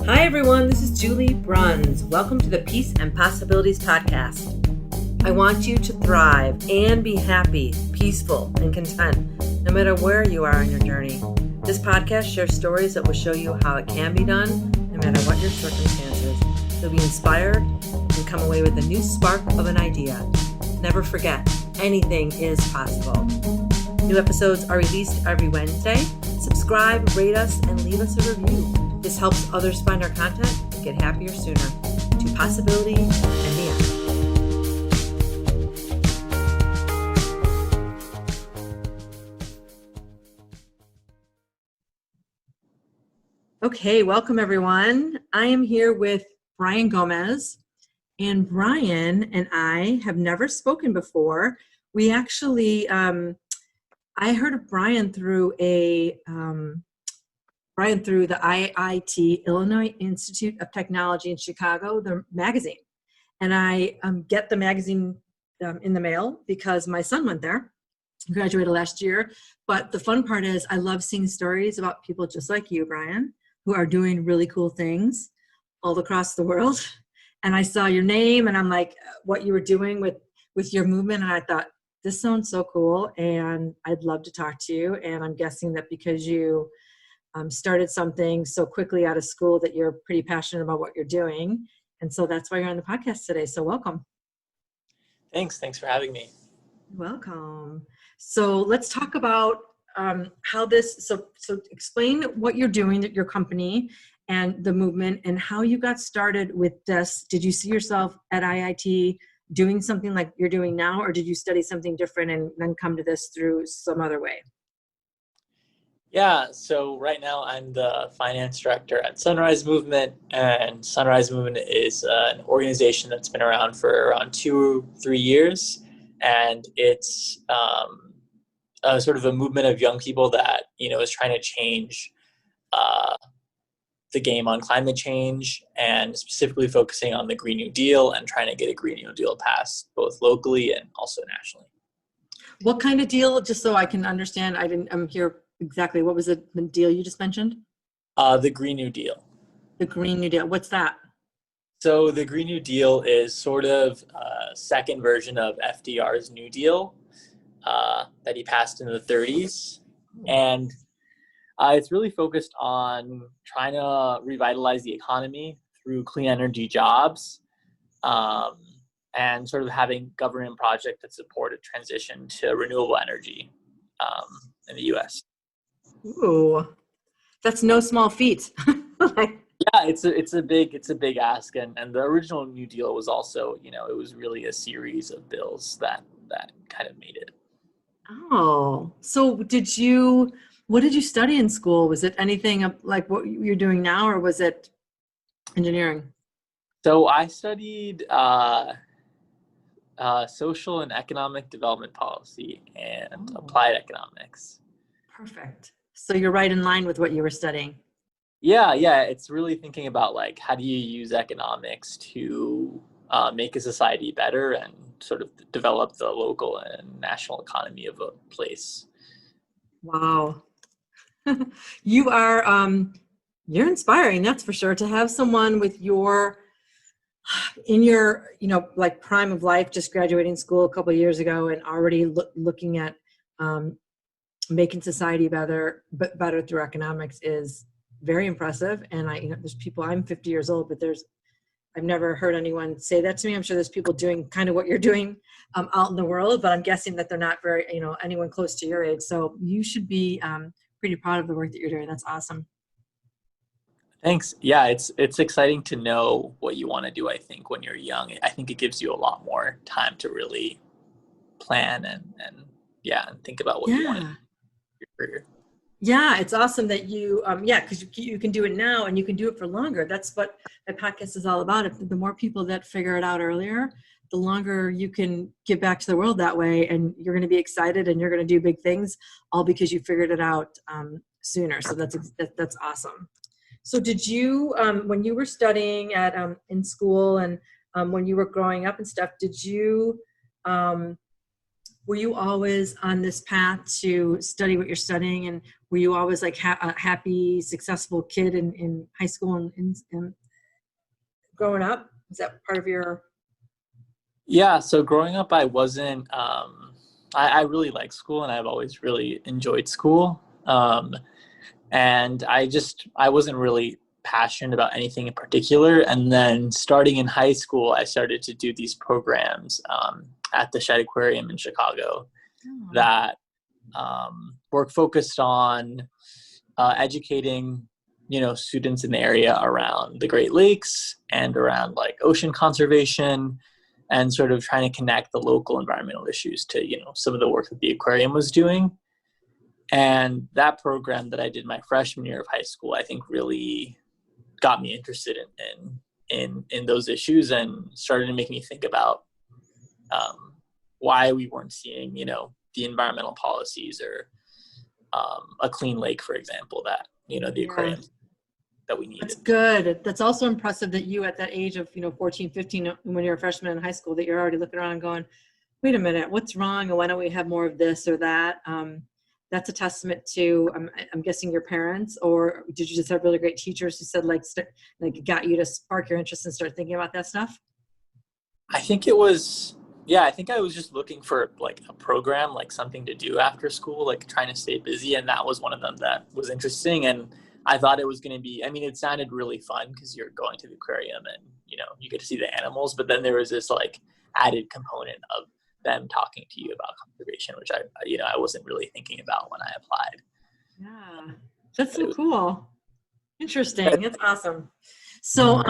Hi everyone, this is Julie Bruns. Welcome to the Peace and Possibilities podcast. I want you to thrive and be happy, peaceful, and content, no matter where you are on your journey. This podcast shares stories that will show you how it can be done, no matter what your circumstances. You'll be inspired and come away with a new spark of an idea. Never forget, anything is possible. New episodes are released every Wednesday. Subscribe, rate us, and leave us a review. This helps others find our content and get happier sooner. To possibility and beyond. Okay, welcome everyone. I am here with Brian Gomez, and Brian and I have never spoken before. We actually, I heard of Brian through the IIT, Illinois Institute of Technology in Chicago, the magazine. And I get the magazine in the mail because my son went there, graduated last year. But the fun part is I love seeing stories about people just like you, Brian, who are doing really cool things all across the world. And I saw your name and I'm like, what you were doing with your movement. And I thought, this sounds so cool and I'd love to talk to you. And I'm guessing that because you started something so quickly out of school that you're pretty passionate about what you're doing. And so that's why you're on the podcast today. So welcome. Thanks for having me. Welcome. So let's talk about how this, so explain what you're doing at your company and the movement and how you got started with this. Did you see yourself at IIT doing something like you're doing now, or did you study something different and then come to this through some other way? Yeah, so right now I'm the finance director at Sunrise Movement, and Sunrise Movement is an organization that's been around for around 2-3 years, and it's sort of a movement of young people that is trying to change the game on climate change, and specifically focusing on the Green New Deal and trying to get a Green New Deal passed both locally and also nationally. What kind of deal? Just so I can understand, I'm here exactly. What was the deal you just mentioned? The Green New Deal. The Green New Deal. What's that? So the Green New Deal is sort of a second version of FDR's New Deal that he passed in the 30s. And it's really focused on trying to revitalize the economy through clean energy jobs and sort of having government projects that support a transition to renewable energy in the U.S. Ooh, that's no small feat. Yeah, it's a big ask, and the original New Deal was also, it was really a series of bills that kind of made it. Oh, so what did you study in school? Was it anything like what you're doing now, or was it engineering? So I studied social and economic development policy and applied economics. Perfect. So you're right in line with what you were studying. Yeah. It's really thinking about like, how do you use economics to make a society better and sort of develop the local and national economy of a place. Wow. You are, you're inspiring, that's for sure, to have someone with in your, like prime of life, just graduating school a couple of years ago and already looking at making society better through economics is very impressive. And there's people, I'm 50 years old, but I've never heard anyone say that to me. I'm sure there's people doing kind of what you're doing out in the world, but I'm guessing that they're not very, anyone close to your age. So you should be pretty proud of the work that you're doing. That's awesome. Thanks. Yeah, it's exciting to know what you want to do, I think, when you're young. I think it gives you a lot more time to really plan and think about what you want to do in your career. Yeah, it's awesome that you, because you can do it now and you can do it for longer. That's what my podcast is all about. The more people that figure it out earlier, the longer you can give back to the world that way, and you're going to be excited and you're going to do big things, all because you figured it out sooner. So that's awesome. So did you, when you were studying in school and when you were growing up and stuff, did you were you always on this path to study what you're studying? And were you always like a happy, successful kid in high school and growing up? Is that part of your? Yeah, so growing up, I wasn't, I really liked school and I've always really enjoyed school. And I wasn't really passionate about anything in particular. And then starting in high school, I started to do these programs at the Shed Aquarium in Chicago Oh, that were focused on educating, students in the area around the Great Lakes and around like ocean conservation and sort of trying to connect the local environmental issues to, some of the work that the aquarium was doing. And that program that I did my freshman year of high school, I think really got me interested in those issues and started to make me think about why we weren't seeing, the environmental policies or a clean lake, for example, that, the yeah. aquarium that we That's needed. good. That's also impressive that you at that age of, 14, 15, when you're a freshman in high school, that you're already looking around and going, wait a minute, what's wrong? And why don't we have more of this or that? That's a testament to, I'm guessing your parents, or did you just have really great teachers who said like, got you to spark your interest and start thinking about that stuff? I think it was, yeah, I think I was just looking for like a program, like something to do after school, like trying to stay busy. And that was one of them that was interesting. And I thought it was going to be, I mean, it sounded really fun because you're going to the aquarium and, you get to see the animals. But then there was this like added component of them talking to you about conservation, which I wasn't really thinking about when I applied. Yeah, that's But it so was, cool. Interesting. That's awesome. So,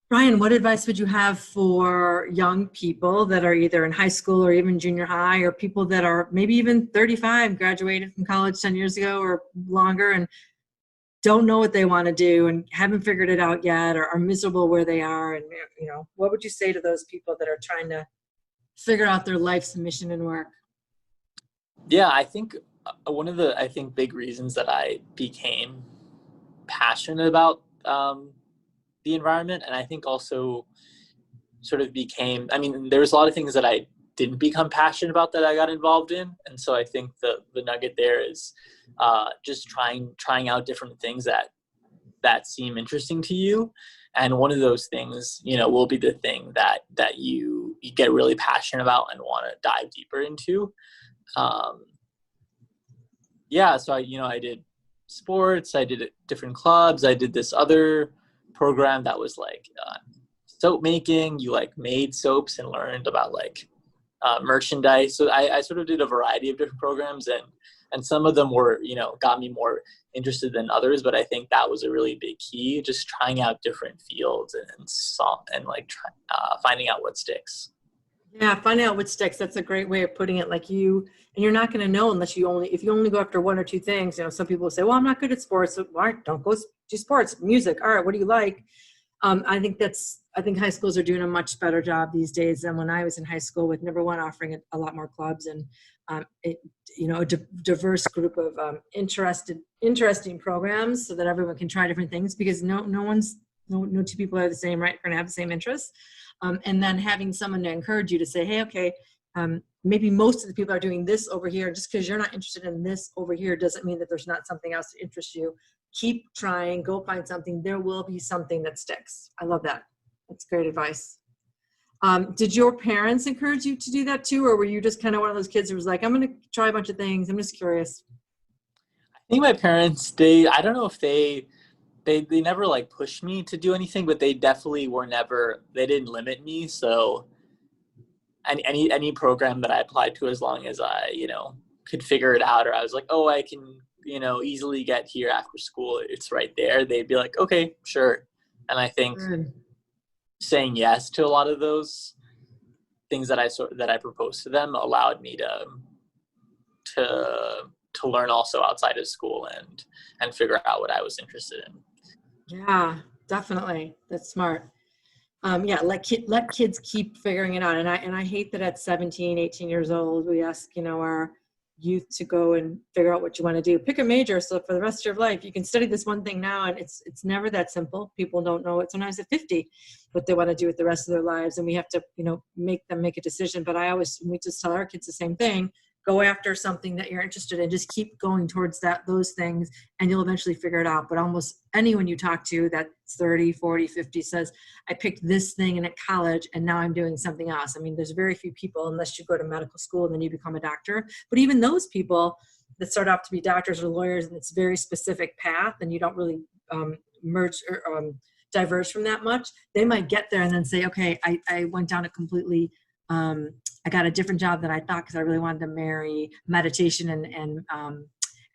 Brian, what advice would you have for young people that are either in high school or even junior high, or people that are maybe even 35, graduated from college 10 years ago or longer, and don't know what they want to do and haven't figured it out yet, or are miserable where they are? And, what would you say to those people that are trying to figure out their life's mission and work? yeah, I think one of the, I think, big reasons that I became passionate about the environment, and I think also sort of became, I mean, there's a lot of things that I didn't become passionate about that I got involved in. And so I think the nugget there is just trying out different things that seem interesting to you. And one of those things, will be the thing that you get really passionate about and want to dive deeper into. Um, yeah, so I did sports, I did different clubs, I did this other program that was like soap making. You like made soaps and learned about like merchandise. So I sort of did a variety of different programs, and some of them were, got me more interested than others. But I think that was a really big key, just trying out different fields and like finding out what sticks. Yeah, find out what sticks. That's a great way of putting it. Like and you're not going to know unless if you only go after one or two things. Some people say, well, I'm not good at sports. So, all right, don't go do sports. Music. All right, what do you like? I think high schools are doing a much better job these days than when I was in high school, with number one, offering a lot more clubs and, a diverse group of interesting programs so that everyone can try different things, because no two people are the same, right? We're going to have the same interests. And then having someone to encourage you to say, hey, okay, maybe most of the people are doing this over here. Just because you're not interested in this over here doesn't mean that there's not something else that interests you. Keep trying, go find something. There will be something that sticks. I love that. That's great advice. Did your parents encourage you to do that too? Or were you just kind of one of those kids who was like, I'm going to try a bunch of things. I'm just curious. I think my parents, I don't know if they never like pushed me to do anything, but they definitely they didn't limit me. So any program that I applied to, as long as I, could figure it out, or I was like, oh, I can, easily get here after school, it's right there, they'd be like, okay, sure. And I think Good. saying yes to a lot of those things that I proposed to them allowed me to learn also outside of school and figure out what I was interested in. Yeah, definitely. That's smart. Yeah, let kids keep figuring it out. And I hate that at 17, 18 years old, we ask, our youth to go and figure out what you want to do. Pick a major, so for the rest of your life you can study this one thing now, and it's never that simple. People don't know it sometimes at 50 what they want to do with the rest of their lives, and we have to, make them make a decision. But we just tell our kids the same thing: go after something that you're interested in, just keep going towards those things, and you'll eventually figure it out. But almost anyone you talk to that's 30, 40, 50 says, I picked this thing in at college and now I'm doing something else. I mean, there's very few people, unless you go to medical school and then you become a doctor. But even those people that start off to be doctors or lawyers, and it's a very specific path, and you don't really merge or diverge from that much, they might get there and then say, okay, I went down a completely I got a different job than I thought because I really wanted to marry meditation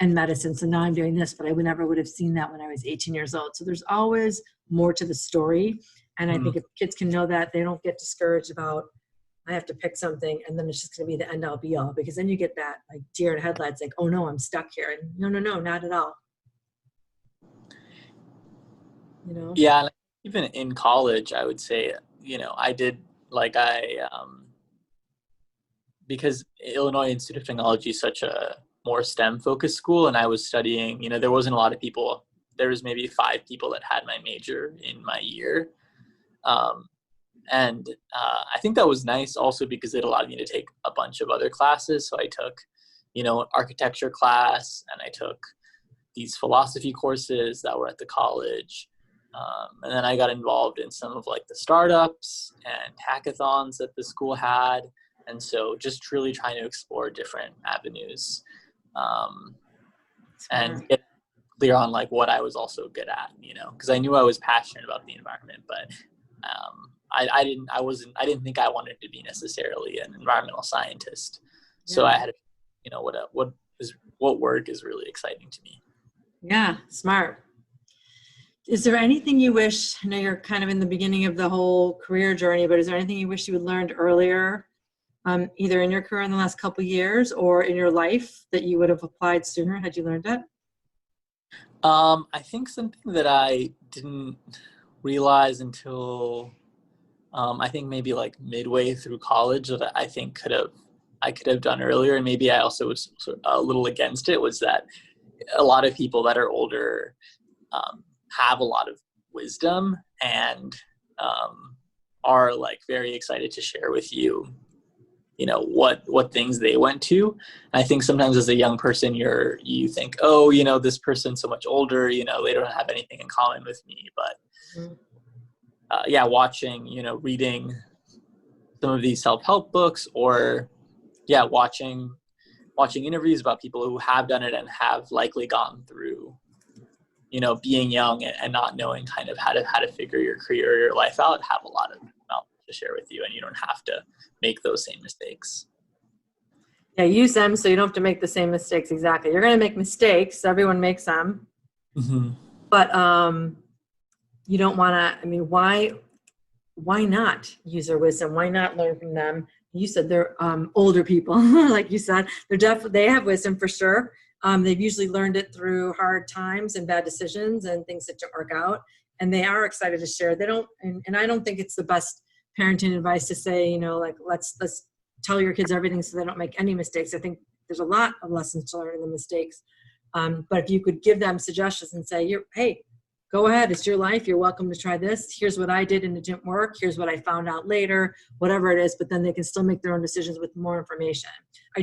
and medicine. So now I'm doing this, but I never would have seen that when I was 18 years old. So there's always more to the story. And I think if kids can know that, they don't get discouraged about, I have to pick something and then it's just going to be the end all be all, because then you get that like deer in headlights, like, oh no, I'm stuck here. And no, not at all. Yeah. Even in college, I would say, I did because Illinois Institute of Technology is such a more STEM focused school, and I was studying, there wasn't a lot of people. There was maybe 5 people that had my major in my year. And I think that was nice also because it allowed me to take a bunch of other classes. So I took, architecture class, and I took these philosophy courses that were at the college. And then I got involved in some of like the startups and hackathons that the school had. And so just really trying to explore different avenues and get clear on like what I was also good at, because I knew I was passionate about the environment, but I didn't think I wanted to be necessarily an environmental scientist. So I had, what work is really exciting to me. Yeah, smart. Is there anything you wish, I know you're kind of in the beginning of the whole career journey, but is there anything you wish you had learned earlier, either in your career in the last couple of years or in your life, that you would have applied sooner had you learned it? I think something that I didn't realize until I think maybe like midway through college that I think I could have done earlier, and maybe I also was a little against it, was that a lot of people that are older have a lot of wisdom and are like very excited to share with you, what things they went to. And I think sometimes as a young person, you think, oh, this person's so much older, they don't have anything in common with me. But watching, reading some of these self-help books, or watching interviews about people who have done it and have likely gone through, being young and not knowing kind of how to figure your career or your life out, have a lot of knowledge to share with you, and you don't have to make those same mistakes. Yeah, use them so you don't have to make the same mistakes. Exactly. You're going to make mistakes. Everyone makes them. Mm-hmm. But you don't want to, why not use their wisdom? Why not learn from them? You said they're older people, like you said. They have wisdom for sure. They've usually learned it through hard times and bad decisions and things that don't work out. And they are excited to share. They don't, and I don't think it's the best parenting advice to say, let's tell your kids everything so they don't make any mistakes. I think there's a lot of lessons to learn in the mistakes. But if you could give them suggestions and say, hey, go ahead, it's your life. You're welcome to try this. Here's what I did and it didn't work. Here's what I found out later, whatever it is, but then they can still make their own decisions with more information.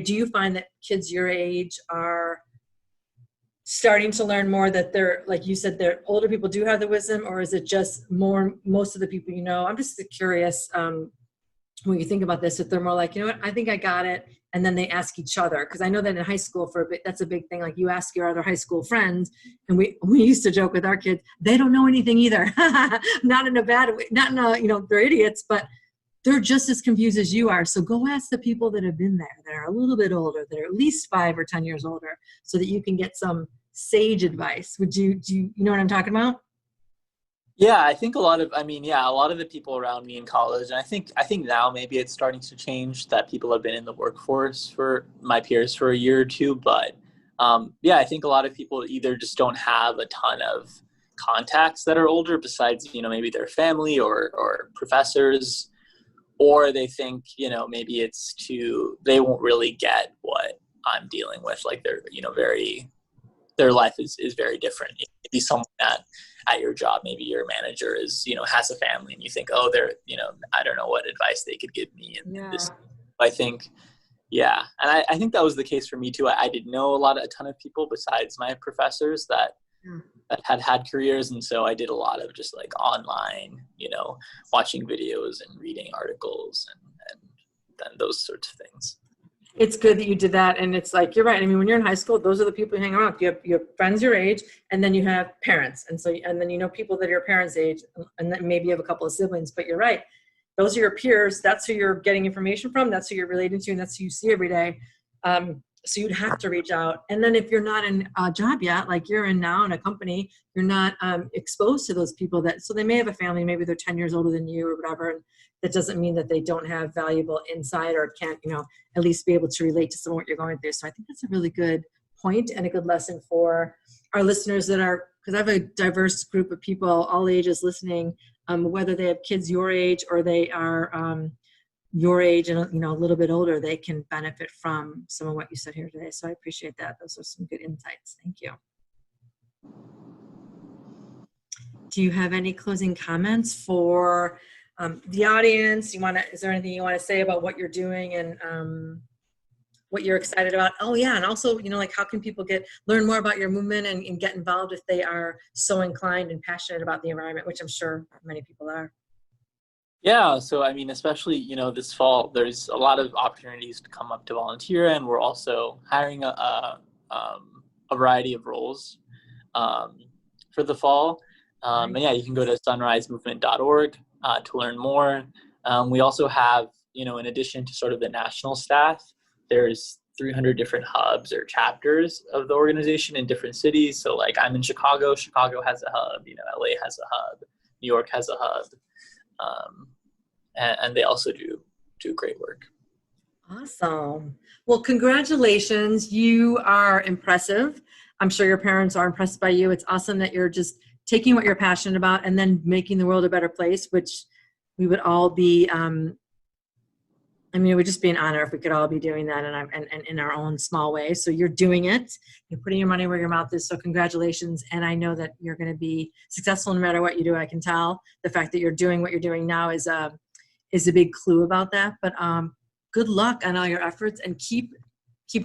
Do you find that kids your age are starting to learn more, that they're, like you said, they're older people do have the wisdom, or is it just most of the people I'm just curious when you think about this, if they're more like, what, I think I got it, and then they ask each other, because I know that in high school for a bit, that's a big thing. Like you ask your other high school friends, and we used to joke with our kids, they don't know anything either. Not in a bad way, not in a, they're idiots, but they're just as confused as you are. So go ask the people that have been there, that are a little bit older, that are at least 5 or 10 years older, so that you can get some sage advice. Do you know what I'm talking about? Yeah, I think a lot of the people around me in college, and I think now maybe it's starting to change, that people have been in the workforce, for my peers, for a year or two. But I think a lot of people either just don't have a ton of contacts that are older besides, maybe their family or professors, or they think, maybe they won't really get what I'm dealing with. Like they're, their life is very different. Maybe someone that at your job, maybe your manager is, has a family, and you think, oh, they're, I don't know what advice they could give me. And this, I think, yeah. And I think that was the case for me too. I didn't know a ton of people besides my professors that had careers. And so I did a lot of just like online, watching videos and reading articles and then those sorts of things. It's good that you did that. And it's like, you're right. I mean, when you're in high school, those are the people you hang around with. You have friends your age, and then you have parents. And then people that are your parents' age, and then maybe you have a couple of siblings, but you're right. Those are your peers. That's who you're getting information from. That's who you're relating to, and that's who you see every day. So you'd have to reach out. And then if you're not in a job yet, like you're in now in a company, you're not exposed to those people so they may have a family, maybe they're 10 years older than you or whatever. And that doesn't mean that they don't have valuable insight or can't, at least be able to relate to some of what you're going through. So I think that's a really good point and a good lesson for our listeners because I have a diverse group of people, all ages listening, whether they have kids your age or they are your age and a little bit older, they can benefit from some of what you said here today. So I appreciate that. Those are some good insights. Thank you. Do you have any closing comments for the audience? Is there anything you want to say about what you're doing and what you're excited about? Oh yeah. And also, like how can people learn more about your movement and get involved if they are so inclined and passionate about the environment, which I'm sure many people are. Yeah. So, I mean, especially, this fall, there's a lot of opportunities to come up to volunteer, and we're also hiring a variety of roles for the fall. And yeah, you can go to sunrisemovement.org to learn more. We also have, in addition to sort of the national staff, there's 300 different hubs or chapters of the organization in different cities. So like I'm in Chicago has a hub, LA has a hub, New York has a hub. And they also do great work. Awesome. Well, congratulations. You are impressive. I'm sure your parents are impressed by you. It's awesome that you're just taking what you're passionate about and then making the world a better place, which we would all be, it would just be an honor if we could all be doing that and in our own small way. So you're doing it. You're putting your money where your mouth is. So congratulations. And I know that you're going to be successful no matter what you do. I can tell the fact that you're doing what you're doing now is a big clue about that. But good luck on all your efforts and keep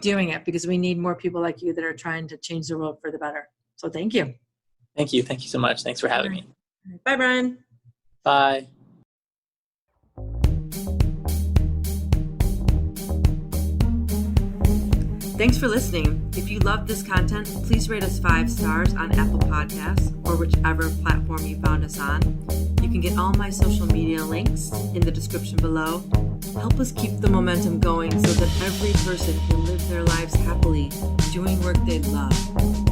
doing it, because we need more people like you that are trying to change the world for the better. So thank you. Thank you. Thank you so much. Thanks for having me. Bye, Brian. Bye. Thanks for listening. If you love this content, please rate us 5 stars on Apple Podcasts or whichever platform you found us on. You can get all my social media links in the description below. Help us keep the momentum going so that every person can live their lives happily, doing work they love.